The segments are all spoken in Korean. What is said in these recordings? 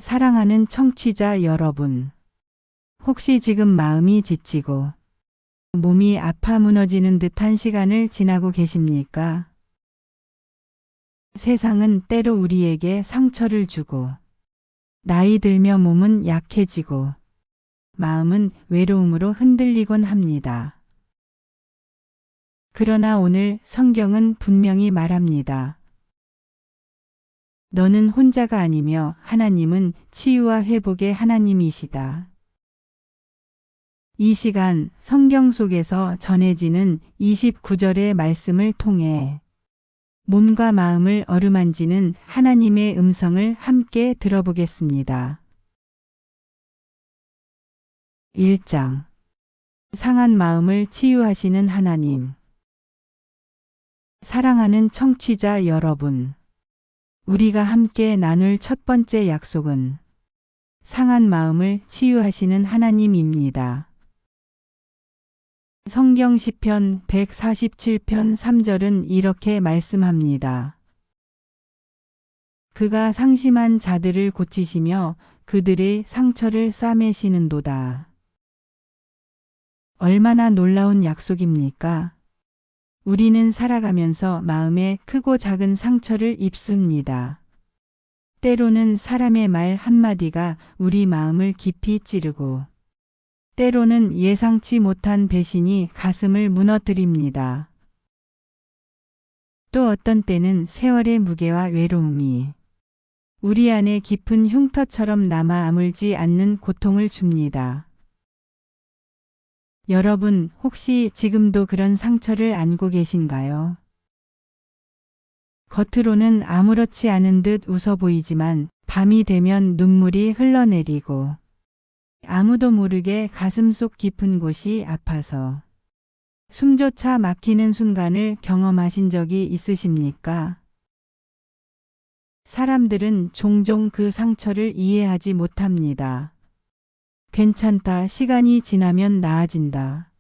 사랑하는 청취자 여러분, 혹시 지금 마음이 지치고 몸이 아파 무너지는 듯한 시간을 지나고 계십니까? 세상은 때로 우리에게 상처를 주고, 나이 들며 몸은 약해지고, 마음은 외로움으로 흔들리곤 합니다. 그러나 오늘 성경은 분명히 말합니다. 너는 혼자가 아니며 하나님은 치유와 회복의 하나님이시다. 이 시간 성경 속에서 전해지는 29절의 말씀을 통해 몸과 마음을 어루만지는 하나님의 음성을 함께 들어보겠습니다. 1장 상한 마음을 치유하시는 하나님. 사랑하는 청취자 여러분, 우리가 함께 나눌 첫 번째 약속은 상한 마음을 치유하시는 하나님입니다. 성경 시편 147편 3절은 이렇게 말씀합니다. 그가 상심한 자들을 고치시며 그들의 상처를 싸매시는도다. 얼마나 놀라운 약속입니까? 우리는 살아가면서 마음에 크고 작은 상처를 입습니다. 때로는 사람의 말 한마디가 우리 마음을 깊이 찌르고, 때로는 예상치 못한 배신이 가슴을 무너뜨립니다. 또 어떤 때는 세월의 무게와 외로움이 우리 안에 깊은 흉터처럼 남아 아물지 않는 고통을 줍니다. 여러분, 혹시 지금도 그런 상처를 안고 계신가요? 겉으로는 아무렇지 않은 듯 웃어 보이지만 밤이 되면 눈물이 흘러내리고 아무도 모르게 가슴속 깊은 곳이 아파서 숨조차 막히는 순간을 경험하신 적이 있으십니까? 사람들은 종종 그 상처를 이해하지 못합니다. 괜찮다, 시간이 지나면 나아진다.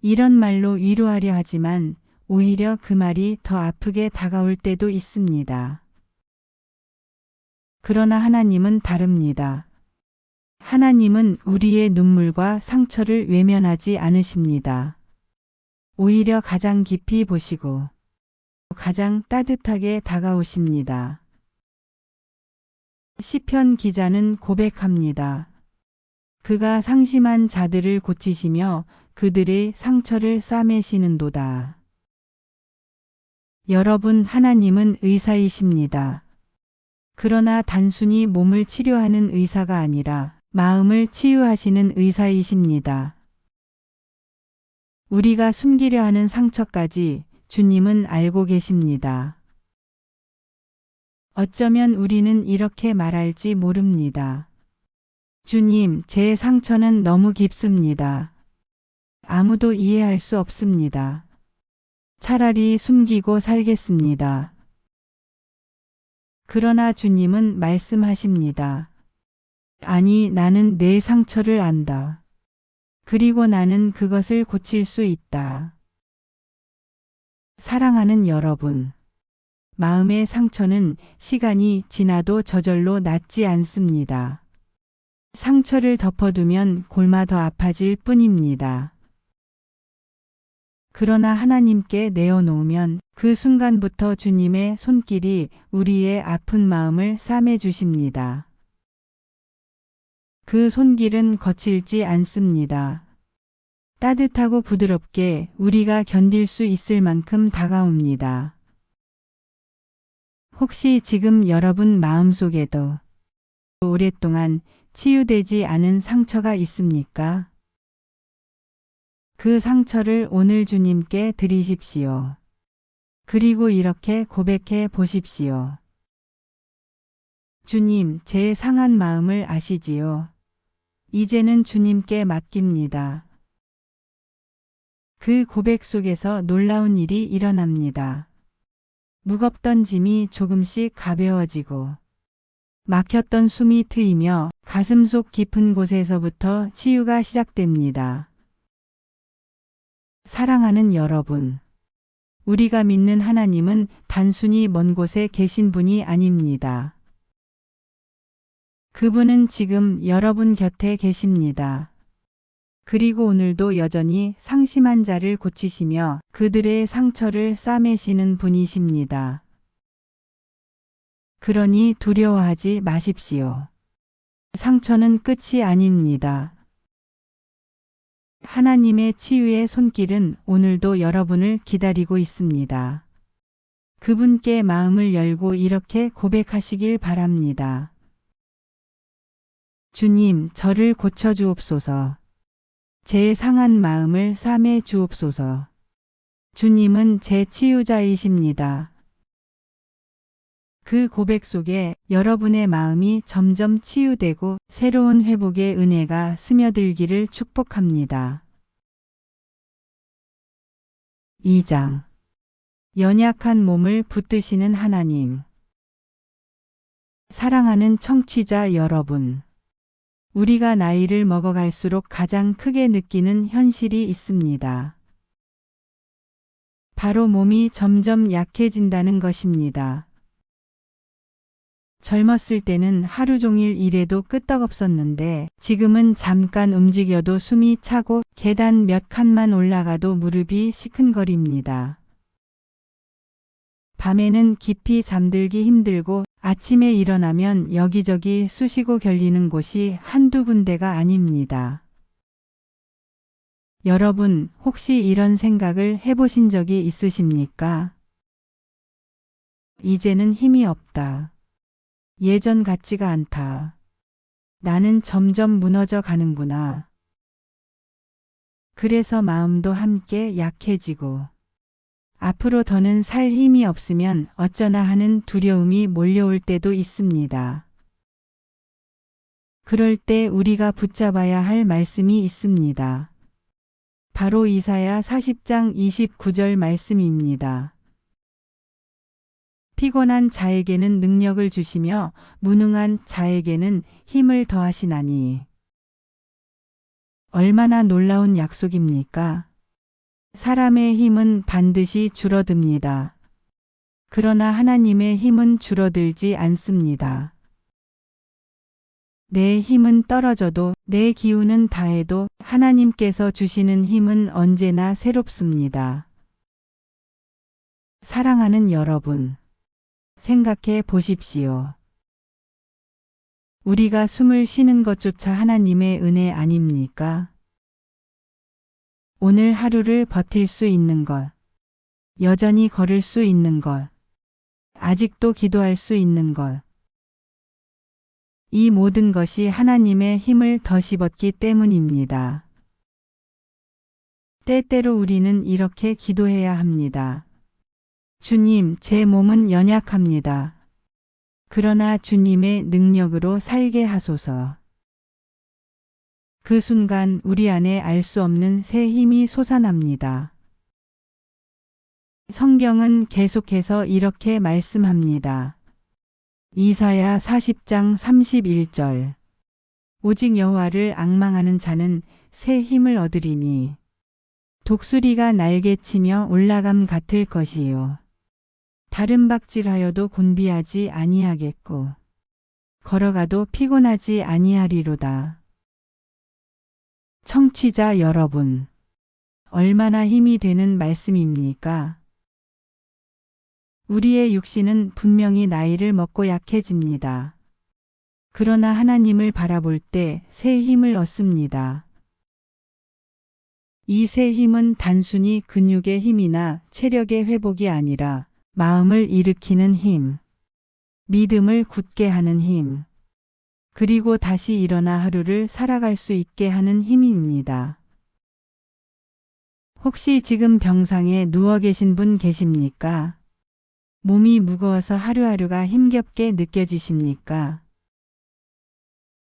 이런 말로 위로하려 하지만 오히려 그 말이 더 아프게 다가올 때도 있습니다. 그러나 하나님은 다릅니다. 하나님은 우리의 눈물과 상처를 외면하지 않으십니다. 오히려 가장 깊이 보시고 가장 따뜻하게 다가오십니다. 시편 기자는 고백합니다. 그가 상심한 자들을 고치시며 그들의 상처를 싸매시는도다. 여러분, 하나님은 의사이십니다. 그러나 단순히 몸을 치료하는 의사가 아니라 마음을 치유하시는 의사이십니다. 우리가 숨기려 하는 상처까지 주님은 알고 계십니다. 어쩌면 우리는 이렇게 말할지 모릅니다. 주님, 제 상처는 너무 깊습니다. 아무도 이해할 수 없습니다. 차라리 숨기고 살겠습니다. 그러나 주님은 말씀하십니다. 아니, 나는 내 상처를 안다. 그리고 나는 그것을 고칠 수 있다. 사랑하는 여러분, 마음의 상처는 시간이 지나도 저절로 낫지 않습니다. 상처를 덮어두면 골마 더 아파질 뿐입니다. 그러나 하나님께 내어놓으면 그 순간부터 주님의 손길이 우리의 아픈 마음을 싸매주십니다. 그 손길은 거칠지 않습니다. 따뜻하고 부드럽게 우리가 견딜 수 있을 만큼 다가옵니다. 혹시 지금 여러분 마음속에도 오랫동안 치유되지 않은 상처가 있습니까? 그 상처를 오늘 주님께 드리십시오. 그리고 이렇게 고백해 보십시오. 주님, 제 상한 마음을 아시지요? 이제는 주님께 맡깁니다. 그 고백 속에서 놀라운 일이 일어납니다. 무겁던 짐이 조금씩 가벼워지고 막혔던 숨이 트이며 가슴속 깊은 곳에서부터 치유가 시작됩니다. 사랑하는 여러분, 우리가 믿는 하나님은 단순히 먼 곳에 계신 분이 아닙니다. 그분은 지금 여러분 곁에 계십니다. 그리고 오늘도 여전히 상심한 자를 고치시며 그들의 상처를 싸매시는 분이십니다. 그러니 두려워하지 마십시오. 상처는 끝이 아닙니다. 하나님의 치유의 손길은 오늘도 여러분을 기다리고 있습니다. 그분께 마음을 열고 이렇게 고백하시길 바랍니다. 주님, 저를 고쳐주옵소서. 제 상한 마음을 싸매 주옵소서. 주님은 제 치유자이십니다. 그 고백 속에 여러분의 마음이 점점 치유되고 새로운 회복의 은혜가 스며들기를 축복합니다. 2장. 연약한 몸을 붙드시는 하나님. 사랑하는 청취자 여러분. 우리가 나이를 먹어갈수록 가장 크게 느끼는 현실이 있습니다. 바로 몸이 점점 약해진다는 것입니다. 젊었을 때는 하루 종일 일해도 끄떡없었는데 지금은 잠깐 움직여도 숨이 차고 계단 몇 칸만 올라가도 무릎이 시큰거립니다. 밤에는 깊이 잠들기 힘들고 아침에 일어나면 여기저기 쑤시고 결리는 곳이 한두 군데가 아닙니다. 여러분, 혹시 이런 생각을 해보신 적이 있으십니까? 이제는 힘이 없다. 예전 같지가 않다. 나는 점점 무너져 가는구나. 그래서 마음도 함께 약해지고 앞으로 더는 살 힘이 없으면 어쩌나 하는 두려움이 몰려올 때도 있습니다. 그럴 때 우리가 붙잡아야 할 말씀이 있습니다. 바로 이사야 40장 29절 말씀입니다. 피곤한 자에게는 능력을 주시며 무능한 자에게는 힘을 더하시나니. 얼마나 놀라운 약속입니까? 사람의 힘은 반드시 줄어듭니다. 그러나 하나님의 힘은 줄어들지 않습니다. 내 힘은 떨어져도 내 기운은 다해도 하나님께서 주시는 힘은 언제나 새롭습니다. 사랑하는 여러분, 생각해 보십시오. 우리가 숨을 쉬는 것조차 하나님의 은혜 아닙니까? 오늘 하루를 버틸 수 있는 것, 여전히 걸을 수 있는 것, 아직도 기도할 수 있는 것. 이 모든 것이 하나님의 힘을 더씹었기 때문입니다. 때때로 우리는 이렇게 기도해야 합니다. 주님, 제 몸은 연약합니다. 그러나 주님의 능력으로 살게 하소서. 그 순간 우리 안에 알 수 없는 새 힘이 솟아납니다. 성경은 계속해서 이렇게 말씀합니다. 이사야 40장 31절. 오직 여호와를 앙망하는 자는 새 힘을 얻으리니 독수리가 날개치며 올라감 같을 것이요. 다른 박질하여도 곤비하지 아니하겠고 걸어가도 피곤하지 아니하리로다. 청취자 여러분, 얼마나 힘이 되는 말씀입니까? 우리의 육신은 분명히 나이를 먹고 약해집니다. 그러나 하나님을 바라볼 때 새 힘을 얻습니다. 이 새 힘은 단순히 근육의 힘이나 체력의 회복이 아니라 마음을 일으키는 힘, 믿음을 굳게 하는 힘, 그리고 다시 일어나 하루를 살아갈 수 있게 하는 힘입니다. 혹시 지금 병상에 누워 계신 분 계십니까? 몸이 무거워서 하루하루가 힘겹게 느껴지십니까?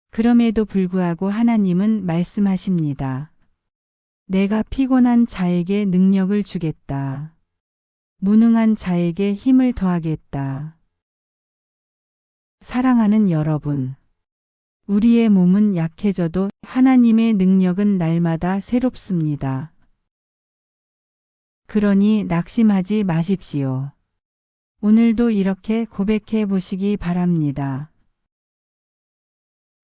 그럼에도 불구하고 하나님은 말씀하십니다. 내가 피곤한 자에게 능력을 주겠다. 무능한 자에게 힘을 더하겠다. 사랑하는 여러분, 우리의 몸은 약해져도 하나님의 능력은 날마다 새롭습니다. 그러니 낙심하지 마십시오. 오늘도 이렇게 고백해 보시기 바랍니다.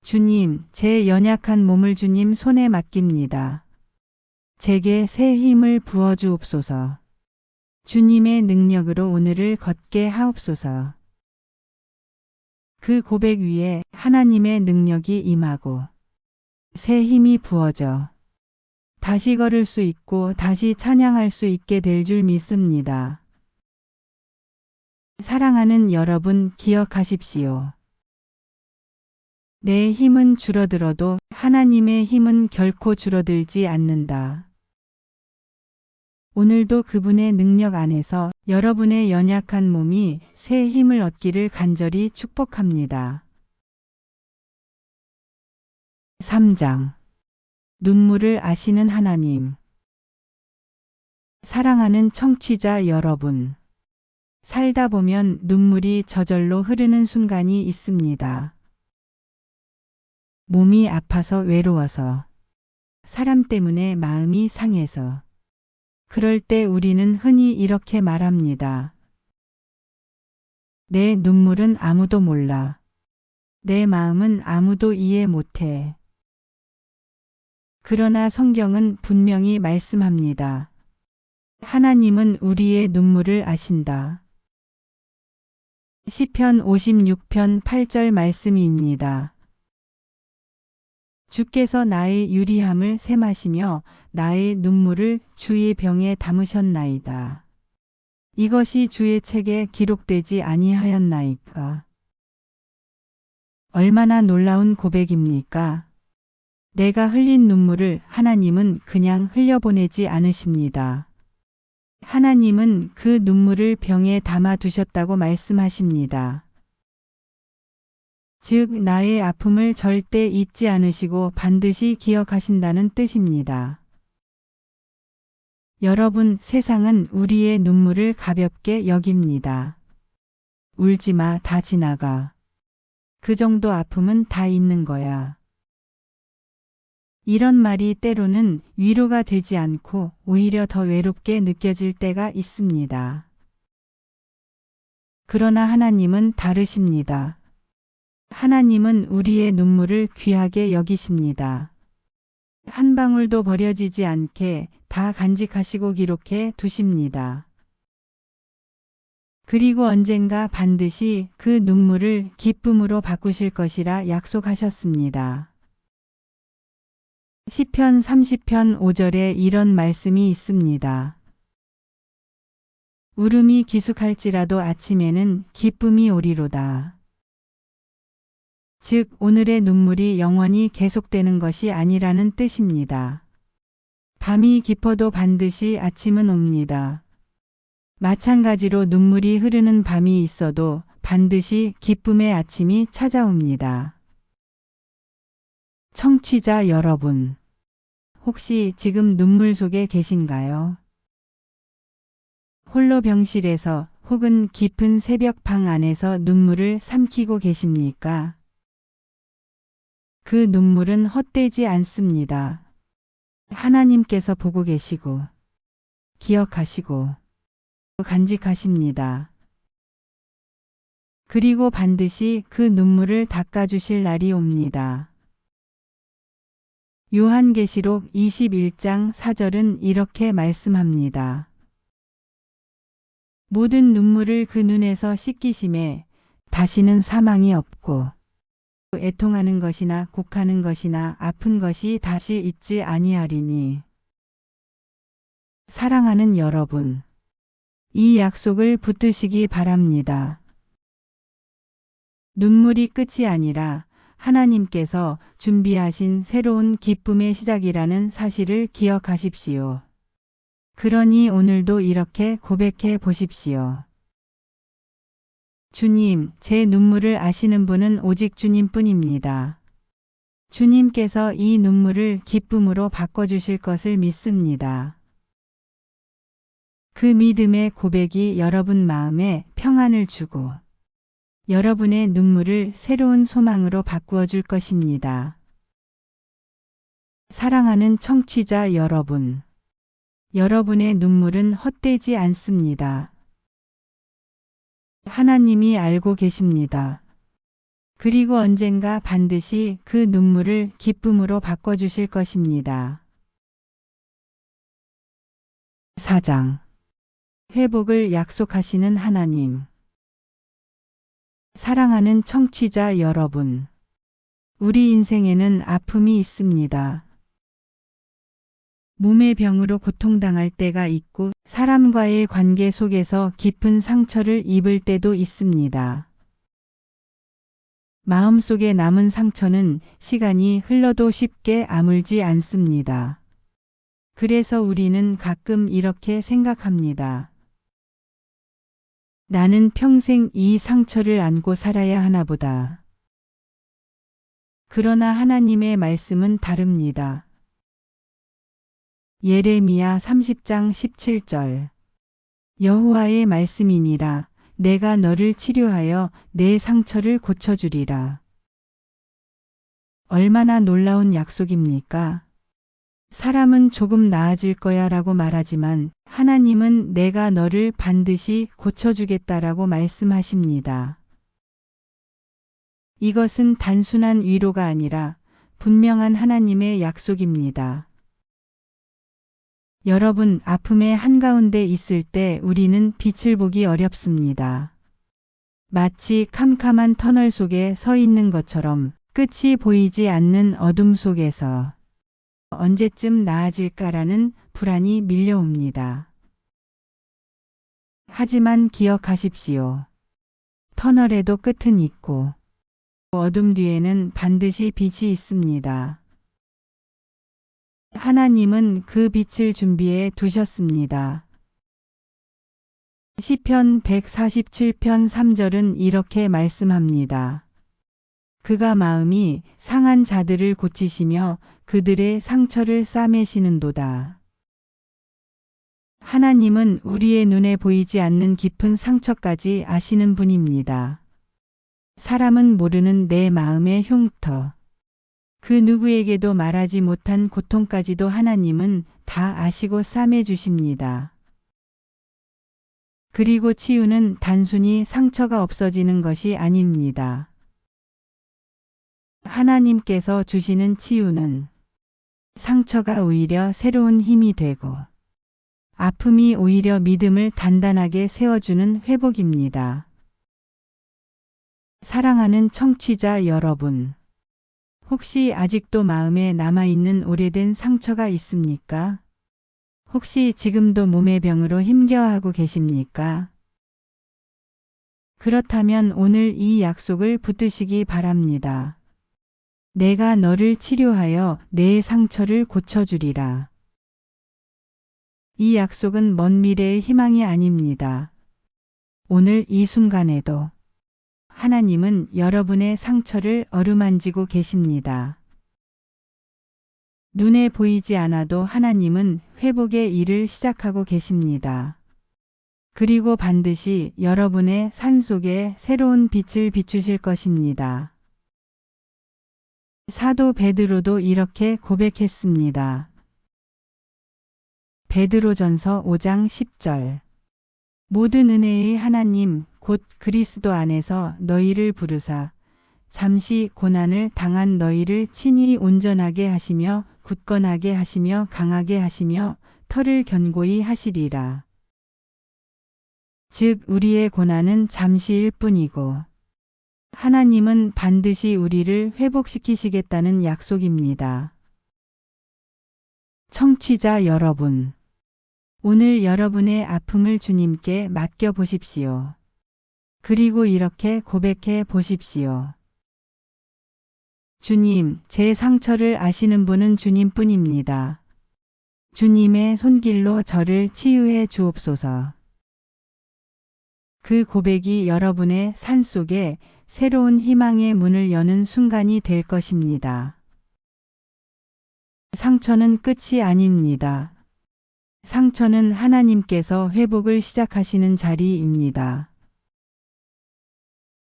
주님, 제 연약한 몸을 주님 손에 맡깁니다. 제게 새 힘을 부어 주옵소서. 주님의 능력으로 오늘을 걷게 하옵소서. 그 고백 위에 하나님의 능력이 임하고 새 힘이 부어져 다시 걸을 수 있고 다시 찬양할 수 있게 될 줄 믿습니다. 사랑하는 여러분, 기억하십시오. 내 힘은 줄어들어도 하나님의 힘은 결코 줄어들지 않는다. 오늘도 그분의 능력 안에서 여러분의 연약한 몸이 새 힘을 얻기를 간절히 축복합니다. 3장. 눈물을 아시는 하나님. 사랑하는 청취자 여러분. 살다 보면 눈물이 저절로 흐르는 순간이 있습니다. 몸이 아파서 외로워서, 사람 때문에 마음이 상해서. 그럴 때 우리는 흔히 이렇게 말합니다. 내 눈물은 아무도 몰라. 내 마음은 아무도 이해 못해. 그러나 성경은 분명히 말씀합니다. 하나님은 우리의 눈물을 아신다. 시편 56편 8절 말씀입니다. 주께서 나의 유리함을 셈하시며 나의 눈물을 주의 병에 담으셨나이다. 이것이 주의 책에 기록되지 아니하였나이까. 얼마나 놀라운 고백입니까? 내가 흘린 눈물을 하나님은 그냥 흘려보내지 않으십니다. 하나님은 그 눈물을 병에 담아 두셨다고 말씀하십니다. 즉, 나의 아픔을 절대 잊지 않으시고 반드시 기억하신다는 뜻입니다. 여러분, 세상은 우리의 눈물을 가볍게 여깁니다. 울지 마, 다 지나가. 그 정도 아픔은 다 있는 거야. 이런 말이 때로는 위로가 되지 않고 오히려 더 외롭게 느껴질 때가 있습니다. 그러나 하나님은 다르십니다. 하나님은 우리의 눈물을 귀하게 여기십니다. 한 방울도 버려지지 않게 다 간직하시고 기록해 두십니다. 그리고 언젠가 반드시 그 눈물을 기쁨으로 바꾸실 것이라 약속하셨습니다. 시편 30편 5절에 이런 말씀이 있습니다. 울음이 기숙할지라도 아침에는 기쁨이 오리로다. 즉, 오늘의 눈물이 영원히 계속되는 것이 아니라는 뜻입니다. 밤이 깊어도 반드시 아침은 옵니다. 마찬가지로 눈물이 흐르는 밤이 있어도 반드시 기쁨의 아침이 찾아옵니다. 청취자 여러분, 혹시 지금 눈물 속에 계신가요? 홀로 병실에서 혹은 깊은 새벽 방 안에서 눈물을 삼키고 계십니까? 그 눈물은 헛되지 않습니다. 하나님께서 보고 계시고, 기억하시고, 간직하십니다. 그리고 반드시 그 눈물을 닦아주실 날이 옵니다. 요한계시록 21장 4절은 이렇게 말씀합니다. 모든 눈물을 그 눈에서 씻기심에 다시는 사망이 없고 애통하는 것이나 곡하는 것이나 아픈 것이 다시 있지 아니하리니. 사랑하는 여러분, 이 약속을 붙드시기 바랍니다. 눈물이 끝이 아니라 하나님께서 준비하신 새로운 기쁨의 시작이라는 사실을 기억하십시오. 그러니 오늘도 이렇게 고백해 보십시오. 주님, 제 눈물을 아시는 분은 오직 주님뿐입니다. 주님께서 이 눈물을 기쁨으로 바꿔주실 것을 믿습니다. 그 믿음의 고백이 여러분 마음에 평안을 주고 여러분의 눈물을 새로운 소망으로 바꾸어 줄 것입니다. 사랑하는 청취자 여러분, 여러분의 눈물은 헛되지 않습니다. 하나님이 알고 계십니다. 그리고 언젠가 반드시 그 눈물을 기쁨으로 바꿔주실 것입니다. 4장. 회복을 약속하시는 하나님. 사랑하는 청취자 여러분. 우리 인생에는 아픔이 있습니다. 몸의 병으로 고통당할 때가 있고 사람과의 관계 속에서 깊은 상처를 입을 때도 있습니다. 마음속에 남은 상처는 시간이 흘러도 쉽게 아물지 않습니다. 그래서 우리는 가끔 이렇게 생각합니다. 나는 평생 이 상처를 안고 살아야 하나 보다. 그러나 하나님의 말씀은 다릅니다. 예레미야 30장 17절. 여호와의 말씀이니라. 내가 너를 치료하여 내 상처를 고쳐주리라. 얼마나 놀라운 약속입니까? 사람은 조금 나아질 거야 라고 말하지만 하나님은 내가 너를 반드시 고쳐주겠다라고 말씀하십니다. 이것은 단순한 위로가 아니라 분명한 하나님의 약속입니다. 여러분, 아픔의 한가운데 있을 때 우리는 빛을 보기 어렵습니다. 마치 캄캄한 터널 속에 서 있는 것처럼 끝이 보이지 않는 어둠 속에서 언제쯤 나아질까라는 불안이 밀려옵니다. 하지만 기억하십시오. 터널에도 끝은 있고 어둠 뒤에는 반드시 빛이 있습니다. 하나님은 그 빛을 준비해 두셨습니다. 시편 147편 3절은 이렇게 말씀합니다. 그가 마음이 상한 자들을 고치시며 그들의 상처를 싸매시는도다. 하나님은 우리의 눈에 보이지 않는 깊은 상처까지 아시는 분입니다. 사람은 모르는 내 마음의 흉터. 그 누구에게도 말하지 못한 고통까지도 하나님은 다 아시고 싸매 주십니다. 그리고 치유는 단순히 상처가 없어지는 것이 아닙니다. 하나님께서 주시는 치유는 상처가 오히려 새로운 힘이 되고 아픔이 오히려 믿음을 단단하게 세워주는 회복입니다. 사랑하는 청취자 여러분. 혹시 아직도 마음에 남아있는 오래된 상처가 있습니까? 혹시 지금도 몸의 병으로 힘겨워하고 계십니까? 그렇다면 오늘 이 약속을 붙드시기 바랍니다. 내가 너를 치료하여 내 상처를 고쳐주리라. 이 약속은 먼 미래의 희망이 아닙니다. 오늘 이 순간에도 하나님은 여러분의 상처를 어루만지고 계십니다. 눈에 보이지 않아도 하나님은 회복의 일을 시작하고 계십니다. 그리고 반드시 여러분의 산속에 새로운 빛을 비추실 것입니다. 사도 베드로도 이렇게 고백했습니다. 베드로전서 5장 10절. 모든 은혜의 하나님 곧 그리스도 안에서 너희를 부르사 잠시 고난을 당한 너희를 친히 온전하게 하시며 굳건하게 하시며 강하게 하시며 터를 견고히 하시리라. 즉 우리의 고난은 잠시일 뿐이고 하나님은 반드시 우리를 회복시키시겠다는 약속입니다. 청취자 여러분, 오늘 여러분의 아픔을 주님께 맡겨 보십시오. 그리고 이렇게 고백해 보십시오. 주님, 제 상처를 아시는 분은 주님뿐입니다. 주님의 손길로 저를 치유해 주옵소서. 그 고백이 여러분의 삶 속에 새로운 희망의 문을 여는 순간이 될 것입니다. 상처는 끝이 아닙니다. 상처는 하나님께서 회복을 시작하시는 자리입니다.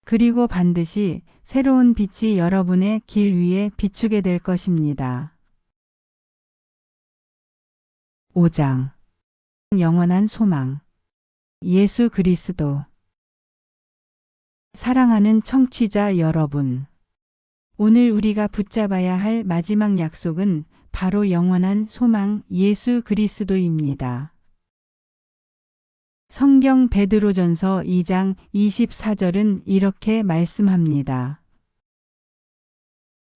그리고 반드시 새로운 빛이 여러분의 길 위에 비추게 될 것입니다. 5장. 영원한 소망. 예수 그리스도. 사랑하는 청취자 여러분, 오늘 우리가 붙잡아야 할 마지막 약속은 바로 영원한 소망 예수 그리스도입니다. 성경 베드로전서 2장 24절은 이렇게 말씀합니다.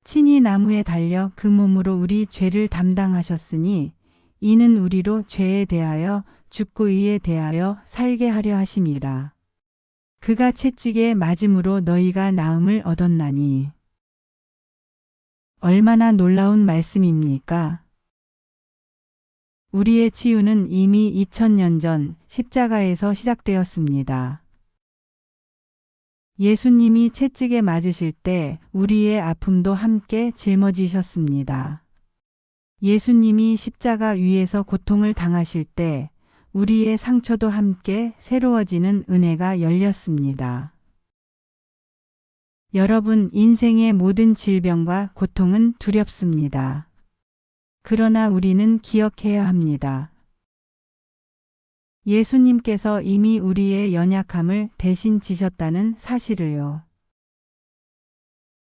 친히 나무에 달려 그 몸으로 우리 죄를 담당하셨으니 이는 우리로 죄에 대하여 죽고 의에 대하여 살게 하려 하심이라. 그가 채찍에 맞음으로 너희가 나음을 얻었나니. 얼마나 놀라운 말씀입니까? 우리의 치유는 이미 2000년 전 십자가에서 시작되었습니다. 예수님이 채찍에 맞으실 때 우리의 아픔도 함께 짊어지셨습니다. 예수님이 십자가 위에서 고통을 당하실 때 우리의 상처도 함께 새로워지는 은혜가 열렸습니다. 여러분, 인생의 모든 질병과 고통은 두렵습니다. 그러나 우리는 기억해야 합니다. 예수님께서 이미 우리의 연약함을 대신 지셨다는 사실을요.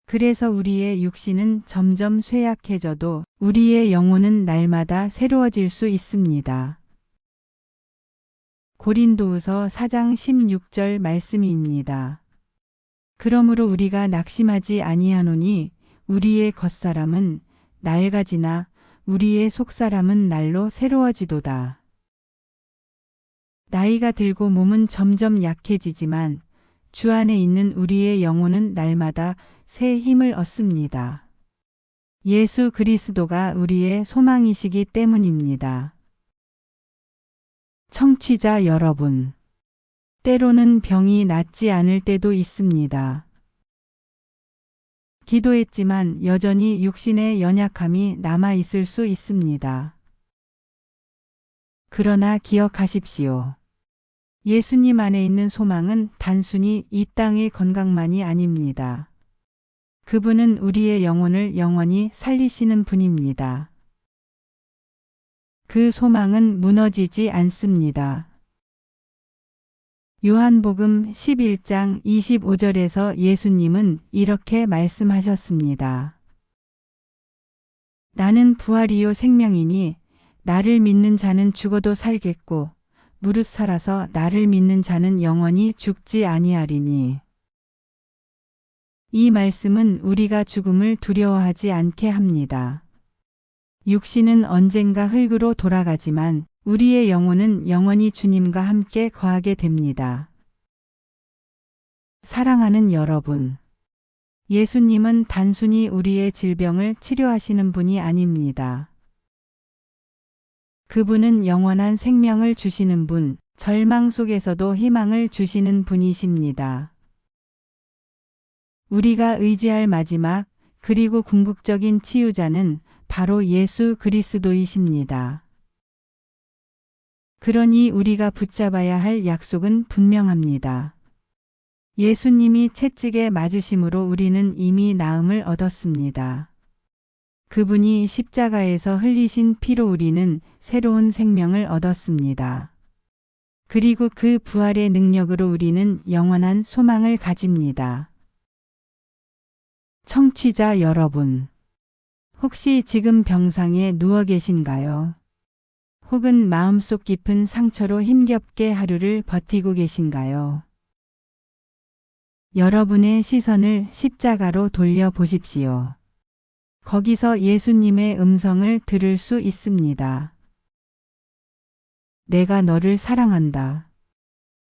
그래서 우리의 육신은 점점 쇠약해져도 우리의 영혼은 날마다 새로워질 수 있습니다. 고린도후서 4장 16절 말씀입니다. 그러므로 우리가 낙심하지 아니하노니 우리의 겉사람은 낡아지나 우리의 속사람은 날로 새로워지도다. 나이가 들고 몸은 점점 약해지지만 주 안에 있는 우리의 영혼은 날마다 새 힘을 얻습니다. 예수 그리스도가 우리의 소망이시기 때문입니다. 청취자 여러분, 때로는 병이 낫지 않을 때도 있습니다. 기도했지만 여전히 육신의 연약함이 남아 있을 수 있습니다. 그러나 기억하십시오. 예수님 안에 있는 소망은 단순히 이 땅의 건강만이 아닙니다. 그분은 우리의 영혼을 영원히 살리시는 분입니다. 그 소망은 무너지지 않습니다. 요한복음 11장 25절에서 예수님은 이렇게 말씀하셨습니다. 나는 부활이요 생명이니 나를 믿는 자는 죽어도 살겠고 무릇 살아서 나를 믿는 자는 영원히 죽지 아니하리니. 이 말씀은 우리가 죽음을 두려워하지 않게 합니다. 육신은 언젠가 흙으로 돌아가지만 우리의 영혼은 영원히 주님과 함께 거하게 됩니다. 사랑하는 여러분, 예수님은 단순히 우리의 질병을 치료하시는 분이 아닙니다. 그분은 영원한 생명을 주시는 분, 절망 속에서도 희망을 주시는 분이십니다. 우리가 의지할 마지막 그리고 궁극적인 치유자는 바로 예수 그리스도이십니다. 그러니 우리가 붙잡아야 할 약속은 분명합니다. 예수님이 채찍에 맞으심으로 우리는 이미 나음을 얻었습니다. 그분이 십자가에서 흘리신 피로 우리는 새로운 생명을 얻었습니다. 그리고 그 부활의 능력으로 우리는 영원한 소망을 가집니다. 청취자 여러분, 혹시 지금 병상에 누워 계신가요? 혹은 마음속 깊은 상처로 힘겹게 하루를 버티고 계신가요? 여러분의 시선을 십자가로 돌려 보십시오. 거기서 예수님의 음성을 들을 수 있습니다. 내가 너를 사랑한다.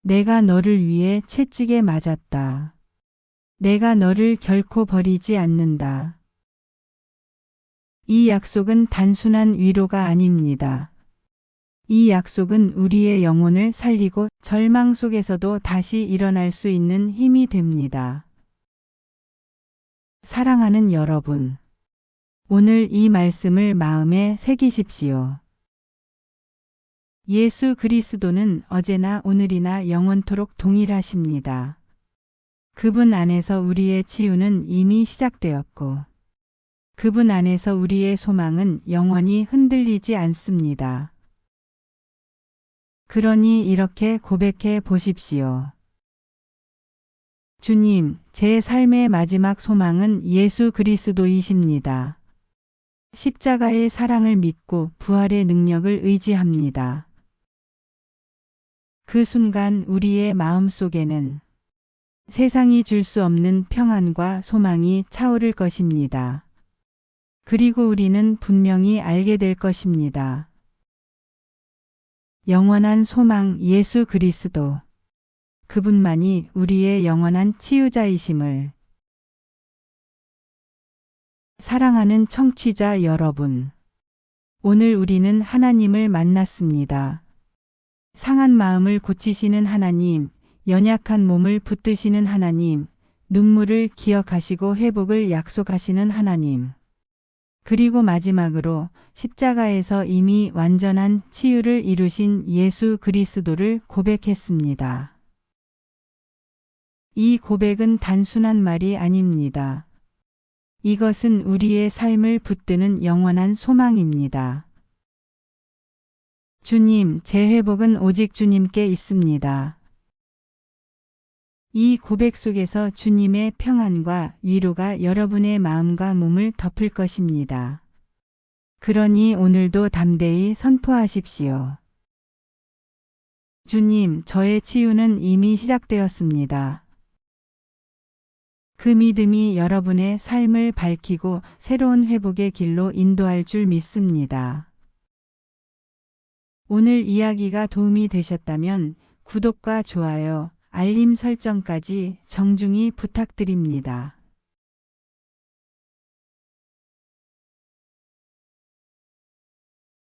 내가 너를 위해 채찍에 맞았다. 내가 너를 결코 버리지 않는다. 이 약속은 단순한 위로가 아닙니다. 이 약속은 우리의 영혼을 살리고 절망 속에서도 다시 일어날 수 있는 힘이 됩니다. 사랑하는 여러분, 오늘 이 말씀을 마음에 새기십시오. 예수 그리스도는 어제나 오늘이나 영원토록 동일하십니다. 그분 안에서 우리의 치유는 이미 시작되었고, 그분 안에서 우리의 소망은 영원히 흔들리지 않습니다. 그러니 이렇게 고백해 보십시오. 주님, 제 삶의 마지막 소망은 예수 그리스도이십니다. 십자가의 사랑을 믿고 부활의 능력을 의지합니다. 그 순간 우리의 마음 속에는 세상이 줄 수 없는 평안과 소망이 차오를 것입니다. 그리고 우리는 분명히 알게 될 것입니다. 영원한 소망 예수 그리스도. 그분만이 우리의 영원한 치유자이심을. 사랑하는 청취자 여러분. 오늘 우리는 하나님을 만났습니다. 상한 마음을 고치시는 하나님, 연약한 몸을 붙드시는 하나님, 눈물을 기억하시고 회복을 약속하시는 하나님. 그리고 마지막으로 십자가에서 이미 완전한 치유를 이루신 예수 그리스도를 고백했습니다. 이 고백은 단순한 말이 아닙니다. 이것은 우리의 삶을 붙드는 영원한 소망입니다. 주님, 제 회복은 오직 주님께 있습니다. 이 고백 속에서 주님의 평안과 위로가 여러분의 마음과 몸을 덮을 것입니다. 그러니 오늘도 담대히 선포하십시오. 주님, 저의 치유는 이미 시작되었습니다. 그 믿음이 여러분의 삶을 밝히고 새로운 회복의 길로 인도할 줄 믿습니다. 오늘 이야기가 도움이 되셨다면 구독과 좋아요, 알림 설정까지 정중히 부탁드립니다.